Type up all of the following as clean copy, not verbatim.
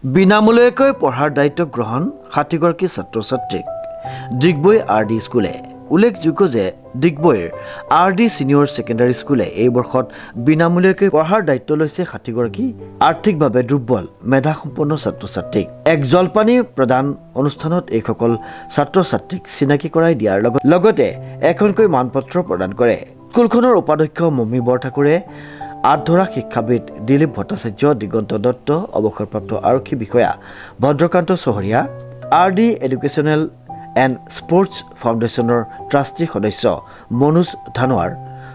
বিনামূলীয়াকৈ পঢ়াৰ দায়িত্ব গ্ৰহণ ৬০গৰাকী ছাত্ৰ ছাত্ৰীক ডিগবৈ RD স্কুলে। উল্লেখযোগ্য যে ডিগবৈৰ RD ছিনিয়ৰ ছেকেণ্ডাৰী স্কুলে এই বৰ্ষত বিনামূলীয়াকৈ পঢ়াৰ দায়িত্ব লৈছে ৬০গৰাকী আৰ্থিকভাৱে দুৰ্বল মেধাসম্পন্ন ছাত্ৰ ছাত্ৰীক। এক জলপানী প্ৰদান অনুষ্ঠানত এইসকল ছাত্ৰ ছাত্ৰীক চিনাকি কৰাই দিয়াৰ লগতে এখনকৈ মানপত্ৰ প্ৰদান কৰে। স্কুলখনৰ উপাধ্যক্ষ মমী বৰঠাকুৰে, আধৰা শিক্ষাবিদ দিলীপ ভট্টাচাৰ্য, দিগন্ত দত্ত, অৱসৰপ্ৰাপ্ত আৰক্ষী বিষয়া ভদ্ৰকান্ত চহৰীয়া, RD এডুকেশ্যনেল এণ্ড স্পৰ্টছ ফাউণ্ডেশ্যনৰ ট্ৰাষ্টি সদস্য মনোজ ধানোৱাৰ,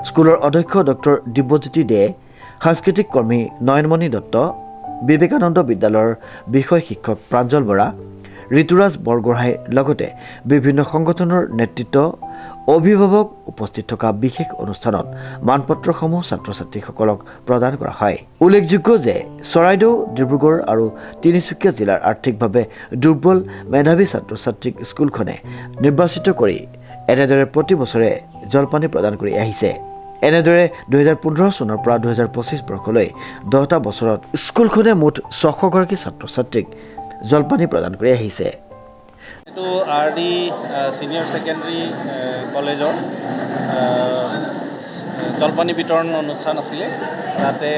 স্কুলৰ অধ্যক্ষ ডক্টৰ দিব্যজ্যোতি দে, সাংস্কৃতিক কৰ্মী নয়নমণি দত্ত, বিবেকানন্দ বিদ্যালয়ৰ বিষয় শিক্ষক প্ৰাঞ্জল বৰা, ঋতুৰাজ বৰগোহাঁইৰ লগতে বিভিন্ন সংগঠনৰ নেতৃত্ব, অভিভাৱক উপস্থিত থকা বিশেষ অনুষ্ঠানত মানপত্ৰসমূহ ছাত্ৰ ছাত্ৰীসকলক প্ৰদান কৰা হয়। উল্লেখযোগ্য যে চৰাইদেউ, ডিব্ৰুগড় আৰু তিনিচুকীয়া জিলাৰ আৰ্থিকভাৱে দুৰ্বল মেধাৱী ছাত্ৰ ছাত্ৰীক স্কুলখনে নিৰ্বাচিত কৰি এনেদৰে প্ৰতি বছৰে জলপানী প্ৰদান কৰি আহিছে। এনেদৰে 2015 চনৰ পৰা 2025 বৰ্ষলৈ 10টা বছৰত স্কুলখনে মুঠ 600গৰাকী ছাত্ৰ ছাত্ৰীক জলপানী প্ৰদান কৰি আহিছে। এইটো RD ছিনিয়ৰ ছেকেণ্ডেৰী কলেজৰ জলপানী বিতৰণ অনুষ্ঠান আছিলে। তাতে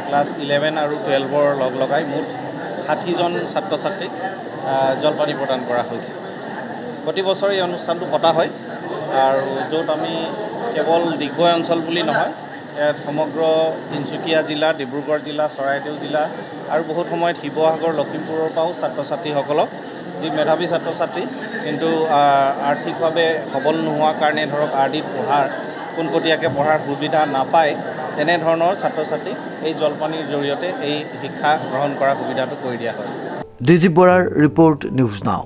ক্লাছ 11 আৰু 12ৰ লগাই মুঠ 60জন ছাত্ৰ ছাত্ৰীক জলপানী প্ৰদান কৰা হৈছে। প্ৰতি বছৰে এই অনুষ্ঠানটো পতা হয় আৰু য'ত আমি কেৱল ডিগবৈ অঞ্চল বুলি নহয়, ইয়াত সমগ্ৰ তিনিচুকীয়া জিলা, ডিব্ৰুগড় জিলা, চৰাইদেউ জিলা আৰু বহুত সময়ত শিৱসাগৰ, লখিমপুৰৰ পৰাও ছাত্ৰ ছাত্ৰীসকলক, যি মেধাৱী ছাত্ৰ ছাত্ৰী কিন্তু আৰ্থিকভাৱে সবল নোহোৱাৰ কাৰণে ধৰক RDত পোনপটীয়াকৈ পঢ়াৰ সুবিধা নাপায়, তেনেধৰণৰ ছাত্ৰ ছাত্ৰীক এই জলপানীৰ জৰিয়তে এই শিক্ষা গ্ৰহণ কৰাৰ সুবিধাটো কৰি দিয়া হয়। ডিজি বৰাৰ ৰিপৰ্ট, নিউজ নাও।